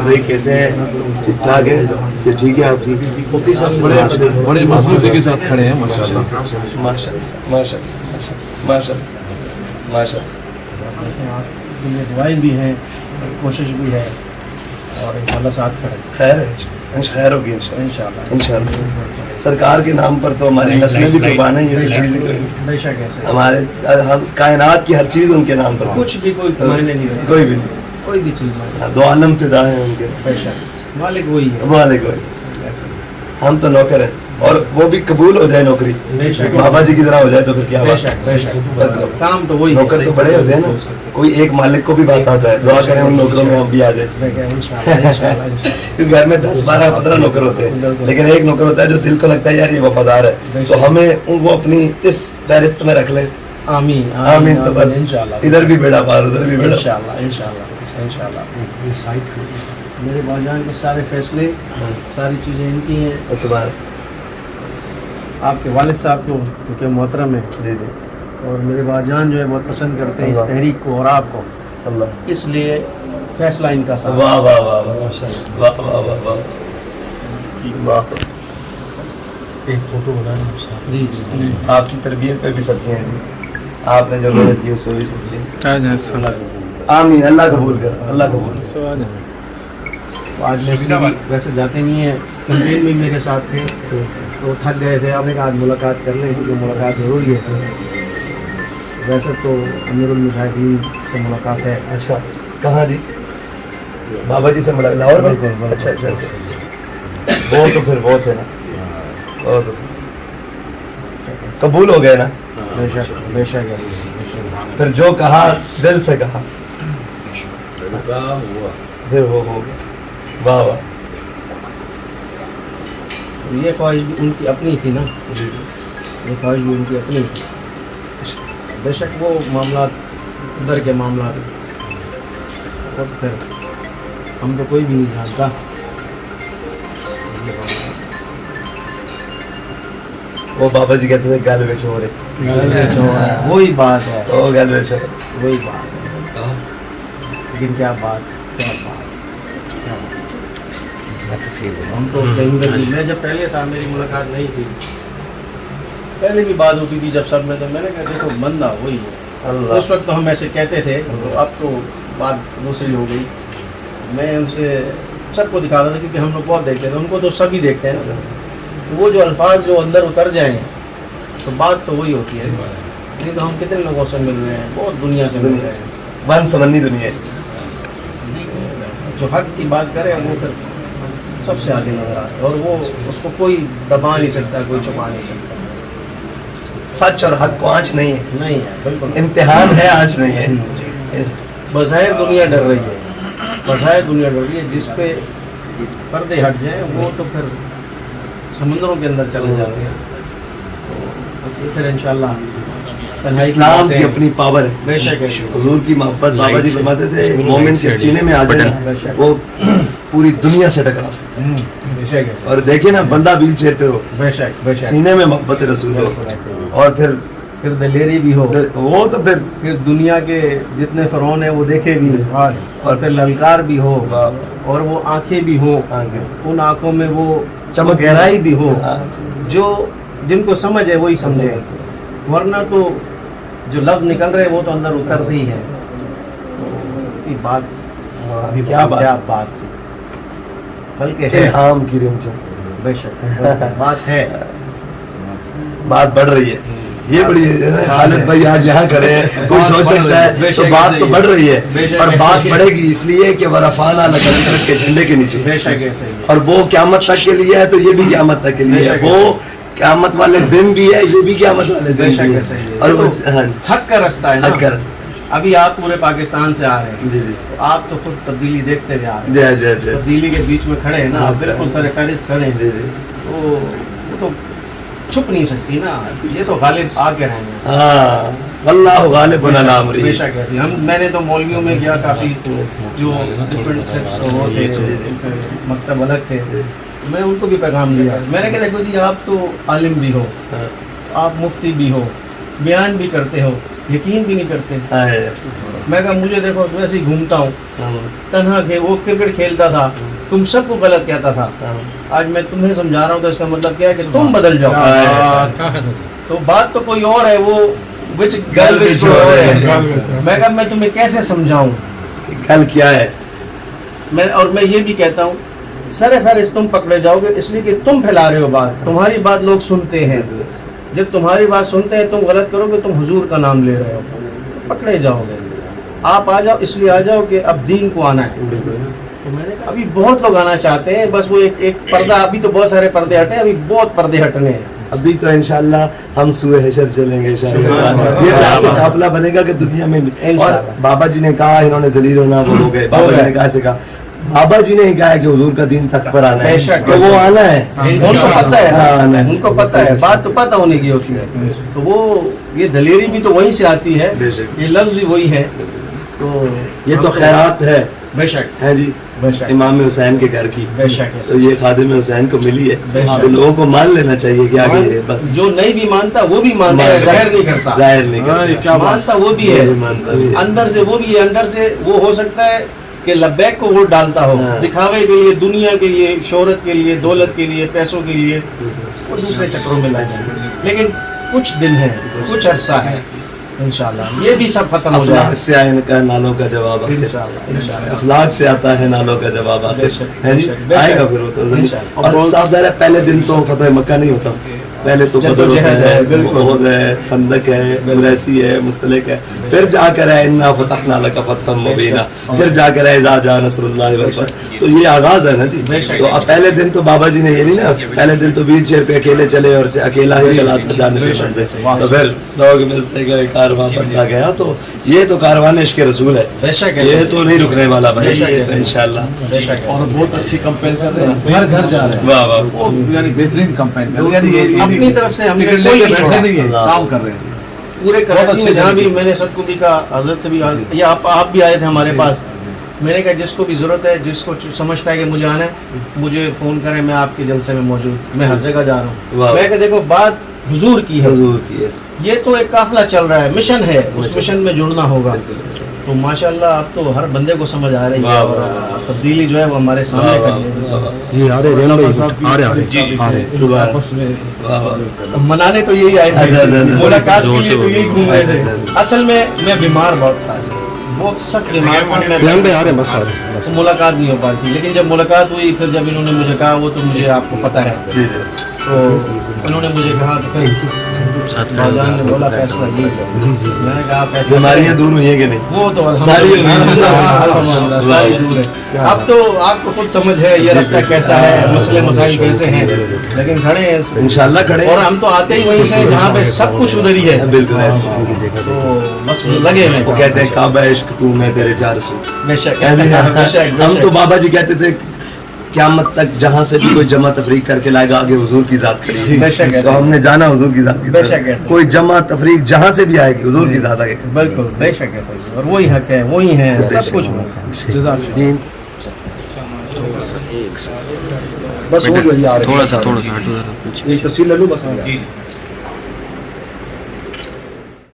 بھائی کیسے ہیں؟ ٹھیک ٹھاک ہے؟ سے ٹھیک ہے آپ کی؟ مفتی صاحب بڑے مضبوطی کے ساتھ کھڑے ہیں ماشاء اللہ ماشاء اللہ ماشاء اللہ ماشاء اللہ ماشاء اللہ دعائیں بھی ہیں، کوشش بھی ہے، اور انشاءاللہ ساتھ کھڑے خیر ہے، خیر ہوگی انشاءاللہ انشاءاللہ۔ سرکار کے نام پر تو ہماری نسلیں بھی قربان ہیں، یہ بے شک ایسے ہمارے ہم کائنات کی ہر چیز ان کے نام پر، کچھ بھی کوئی معنی نہیں ہے، کوئی بھی نہیں، کوئی بھی چیز معنی دو عالم فدا ہیں ان کے، بے شک مالک وہی ہے مالک ہوئے، ہم تو نوکر ہیں، اور وہ بھی قبول ہو جائے نوکری، بے شک بابا جی کی طرح ہو جائے تو پھر کیا بے بات شک بے شک کام تو وہی نوکر تو بڑے ہوتے ہیں نا، کوئی ایک مالک کو بھی بات آتا ہے، دعا کریں ان نوکروں میں ہم بھی آ جائیں، کیونکہ گھر میں 10 12 15 نوکر ہوتے ہیں، لیکن ایک نوکر ہوتا ہے جو دل کو لگتا ہے یار یہ وفادار ہے، تو ہمیں وہ اپنی اس فہرست میں رکھ لیں، آمین آمین، تو بس انشاءاللہ ادھر بھی بیڑا پار ادھر بھی بیڑا، انشاءاللہ انشاءاللہ انشاءاللہ میرے باجان کے سارے فیصلے ساری چیزیں ان کی ہیں، سبحان آپ کے والد صاحب کو کیونکہ محترم ہے، جی جی اور میرے باجان جو ہے بہت پسند کرتے ہیں اس تحریک کو اور آپ کو، اللہ، اس لیے فیصلہ ان کا صاحب واہ واہ واہ واہ واہ واہ واہ واہ واہ، ایک فوٹو بنانا جی جی آپ کی تربیت پہ بھی صدقے ہیں جی، آپ نے جو محنت کی اس پہ بھی صدقے ہیں، آمین، اللہ قبول کر، اللہ قبول کر۔ آج ویسے جاتے نہیں ہیں، کمپین میں میرے ساتھ تھے تو تھک گئے تھے، اب ایک آج ملاقات کر لیں کیونکہ ملاقات ضروری ہے، ویسے تو امیر المجاہدین سے ملاقات ہے، اچھا کہاں جی؟ بابا جی سے ملا لاہور میں؟ اچھا اچھا اچھا، وہ تو پھر وہ تھے نا، وہ تو قبول ہو گئے نا، بے شک بے شک ہے، پھر جو کہا دل سے کہا پھر وہ ہو گیا، واہ واہ، یہ خواہش بھی ان کی اپنی تھی نا، یہ خواہش بھی ان کی اپنی تھی، بے شک وہ معاملات ادھر کے معاملات اور پھر ہم تو کوئی بھی نہیں جانتا، وہ بابا جی کہتے تھے گل بچ ہو رہے، وہی بات ہے، وہ گل بچ ہو رہے، وہی بات ہے، لیکن کیا بات کیا بات ہم تو کہیں گے، میں جب پہلے تھا میری ملاقات نہیں تھی، پہلے بھی بات ہوتی تھی جب سب میں، تو میں نے کہا دیکھو بندہ وہی ہے، اللہ، اس وقت تو ہم ایسے کہتے تھے، اب تو بات دوسری ہو گئی، میں ان سے سب کو دکھاتا تھا کیونکہ ہم لوگ بہت دیکھتے تھے، ان کو تو سبھی دیکھتے ہیں نا، تو وہ جو الفاظ جو اندر اتر جائیں تو بات تو وہی ہوتی ہے، نہیں تو ہم کتنے لوگوں سے مل رہے ہیں، بہت دنیا سے مل رہے ہیں، ون سمندی دنیا، جو حق کی بات کرے وہ پھر سب سے آگے نظر آتا ہے، اور وہ اس کو کوئی دبا نہیں سکتا، کوئی چھپا نہیں سکتا، سچ اور حق کو آنچ نہیں ہے، نہیں ہے بالکل، امتحان ہے آنچ نہیں ہے، بظاہر دنیا ڈر رہی ہے، بظاہر دنیا ڈر رہی ہے، جس پہ پردے ہٹ جائیں وہ تو پھر سمندروں کے اندر چلے جاتے ہیں، بس یہ پھر انشاءاللہ اسلام کی اپنی پاور ہے، بے شک ہے، حضور کی محبت، بابا جی فرماتے تھے مومن کے سینے میں آ جائے وہ پوری دنیا سے ٹکرا سکتا ہے، بے شک ہے، اور دیکھیں نا بندہ ویل چیئر پہ ہو، بے شک بے شک، سینے میں محبت رسول ہو، اور پھر دلیری بھی ہو، وہ تو پھر دنیا کے جتنے فرعون ہیں وہ دیکھے بھی، اور پھر للکار بھی ہو، اور وہ آنکھیں بھی ہوں، ان آنکھوں میں وہ چمک گہرائی بھی ہو، جو جن کو سمجھ ہے وہی سمجھے، ورنہ تو جو لفظ نکل رہے وہ تو اندر اترتے ہی ہیں، یہ بات ابھی کیا بات تھی، بلکہ عام کی رمچن، بے شک بات ہے، بات بڑھ رہی ہے، یہ بڑی خالد بھائی آج یہاں کھڑے ہیں، کوئی سوچ سکتا ہے تو بات تو بڑھ رہی ہے، اور بات بڑھے گی اس لیے کہ ورفعنا لک ذکرک کے جھنڈے کے نیچے، بے شک ایسے ہی، اور وہ قیامت تک کے لیے ہے تو یہ بھی قیامت تک کے لیے ہے، وہ قیامت والے دن بھی ہے، یہ بھی قیامت والے دن بھی ہے، اور وہ حق کا رستہ ہے نا، حق کا رستہ، ابھی آپ پورے پاکستان سے آ رہے ہیں، جی جی تو آپ تو خود تبدیلی دیکھتے ہوئے آ رہے ہیں، جی جی جی تبدیلی کے بیچ میں کھڑے ہیں نا، بالکل سر فہرست کھڑے ہیں، جی جی، تو وہ تو چھپ نہیں سکتی نا، یہ تو غالب آ کے رہیں گے، ہاں واللہ غالب علی امرہ، بے شک ایسے میں نے تو مولویوں میں گیا کافی، جو ڈفرینٹ وہ تھے، مکتب الگ تھے، میں ان کو بھی پیغام دیا، میں نے کہا دیکھو جی آپ تو عالم بھی ہو، آپ مفتی بھی ہو، بیان بھی کرتے ہو، यकीन भी नहीं करते। है। मैं कहा मुझे देखो वैसे ही घूमता हूँ तन्हा के, वो क्रिकेट खेलता था, तुम सबको गलत कहता था, आज मैं तुम्हें समझा रहा हूँ तो इसका मतलब क्या है कि तुम बदल जाओ। तो बात तो कोई और है, वो विच गर्ल विच और है। मैं कहा मैं तुम्हें कैसे समझाऊं, कल क्या है? और मैं ये भी कहता हूँ सर फहरिस्त तुम पकड़े जाओगे इसलिए कि तुम फैला रहे हो बात, तुम्हारी बात लोग सुनते हैं, जब तुम्हारी बात सुनते हैं तुम गलत करोगे, तुम हुजूर का नाम ले रहे हो, पकड़े जाओगे। आप आ जाओ, इसलिए आ जाओ कि अब दीन को आना है। तो मैंने कहा अभी बहुत लोग आना चाहते हैं, बस वो एक पर्दा, अभी तो बहुत सारे पर्दे हटे, अभी बहुत पर्दे हटने हैं। अभी तो इंशाल्लाह हम सूए हशर चलेंगे इंशाल्लाह। ये ऐसे काफिला बनेगा कि दुनिया में भी। और बाबा जी ने कहा इन्होंने जलील होना वो हो गए, बाबा जी ने कहा ऐसे कहा, बाबा जी ने ही कहा है कि हुजूर का दीन तक पर आना है, तो वो आना है, उनको पता है, आना है। उनको पता है, बात तो पता होने की होती है, तो वो ये दलेरी भी तो वहीं से आती है, ये लफ्ज भी वही है। तो ये तो खैरात है बेशक है जी बेशक इमाम हुसैन के घर की, बेशक है। तो ये खादिम हुसैन को मिली है, बेशक। तो लोगों को मान लेना चाहिए कि आगे ये बस जो नहीं भी मानता वो भी मानता है, जाहिर नहीं करता, जाहिर नहीं हाँ, ये करता, क्या बात। मानता वो भी है, वो भी मानता भी है। अंदर से वो भी है, अंदर से वो हो सकता है कि लब्बैक को वोट डालता हो, हाँ। दिखावे के लिए, दुनिया के लिए, शोहरत के लिए, दौलत के लिए, पैसों के लिए, वो दूसरे चक्रों में लग जाए। लेकिन कुछ दिन है, कुछ अरसा है, इंशाल्लाह ये भी सब खत्म हो अखलाक जाए से आए का नालों का जवाब आखिर। इंशाल्लाह इंशाल्लाह। अखलाक से आता है नालों का जवाब आखिर, बेशक, है जी बेशक, बेशक। आएगा फिर वो तो ज़मीन। इंशाल्लाह। और साफ ज़ाहिर है पहले दिन तो फतह मक्का नहीं होता, पहले तो बदर होता जद्दोजहद है, है, बिल्कुल। उहद है, खंदक है, मुरैसी है, मुस्तलिक है, फिर जाकर है इन्ना फतहना लका फतहम मुबीना, फिर जाकर है इज़ा जा नस्रुल्लाहि वल फतह। तो ये आगाज है ना जी। तो अब पहले दिन तो बाबा जी ने ये नहीं ना, पहले दिन तो व्हील चेयर पे अकेले चले और अकेला ही चला था जाने के मंजिल से, तो फिर लोग मिलते गए, कारवां बढ़ता गया। तो ये तो कारवान इश्क़ रसूल है, बेशक है, ये तो नहीं रुकने वाला भाई, बेशक ये है, तो इंशाल्लाह। बेशक है। और बहुत अच्छी कंपेन कर रहे हैं, घर घर जा रहे हैं, वाह वाह वो यानी बेहतरीन कंपेन कर रहे हैं, यानी ये अपनी तरफ से हमने टिकट कोई लेके नहीं बैठे छोड़ा। नहीं है, अल्लाह। काम कर रहे हैं। पूरे कराची अच्छे में जहाँ भी तरीके से। मैंने सबको भी कहा, हजरत से भी या आप भी आए थे हमारे पास, मैंने कहा जिसको भी ज़रूरत है, जिसको समझता है कि मुझे आना है, मुझे फ़ोन करें, मैं आपके जलसे में मौजूद, मैं हर जगह जा रहा हूँ। वाह। मैं कहा देखो बात हुजूर की है, हुजूर की है। ये तो एक काफिला चल रहा है, मिशन है, उस मिशन में जुड़ना होगा। तो माशाल्लाह अब तो हर बंदे को समझ आ रही है, वाह, और वाह। तब्दीली जो है वो हमारे सामने वाह, खड़ी है। वाह, वाह, जी आ रहे रेम भाई साहब की आ रहे जी, आ रहे सुबह। आपस में वाह, वाह। अब मनाने तो यही आए अच्छा, अच्छा, थे, अच्छा। मुलाकात के लिए तो यही घूम रहे अच्छा, थे। अच्छा। असल में मैं बीमार बहुत था, बहुत सख्त बीमार था रेम मैं, भाई आ रहे बस आ रहे बस। तो मुलाकात नहीं हो पाती थी। लेकिन जब मुलाकात हुई, फिर जब इन्होंने मुझे कहा, वो तो मुझे आपको पता है, जी, जी। तो उन्होंने मुझे कहा तो फिर बाजान ने बोला फैसला ये है। जी जी मैंने कहा फैसला बीमारियां दूर हुई हैं कि नहीं? वो तो सारी अल्हम्दुलिल्लाह, सारी दूर है। अब तो आपको खुद समझ है ये रास्ता कैसा है, मसले मसाइल कैसे हैं, लेकिन खड़े हैं इसमें। इंशाल्लाह खड़े और हम तो आते ही वहीं से जहाँ पे सब कुछ उधर ही है, बिल्कुल ऐसे। तो बस लगे हुए वो कहते हैं काबा इश्क तू मैं तेरे चार सू। बेशक हम बेशक तो बाबा जी कहते थे क़यामत तक जहाँ से भी कोई जमा तफरीक करके लाएगा आगे हुजूर की जात खड़ी है। बेशक है। तो हमने जाना हुजूर की जात की बेशक तरफ। है। कोई जमा तफरीक जहाँ से भी आएगी हुजूर की जात आगे। बिल्कुल बेशक है सही, और वही हक है, वही है, सब कुछ वो। जज़ाकल्लाह। बस हो गई यार, थोड़ा सा हटो जरा। एक तस्वीर ले लो बस।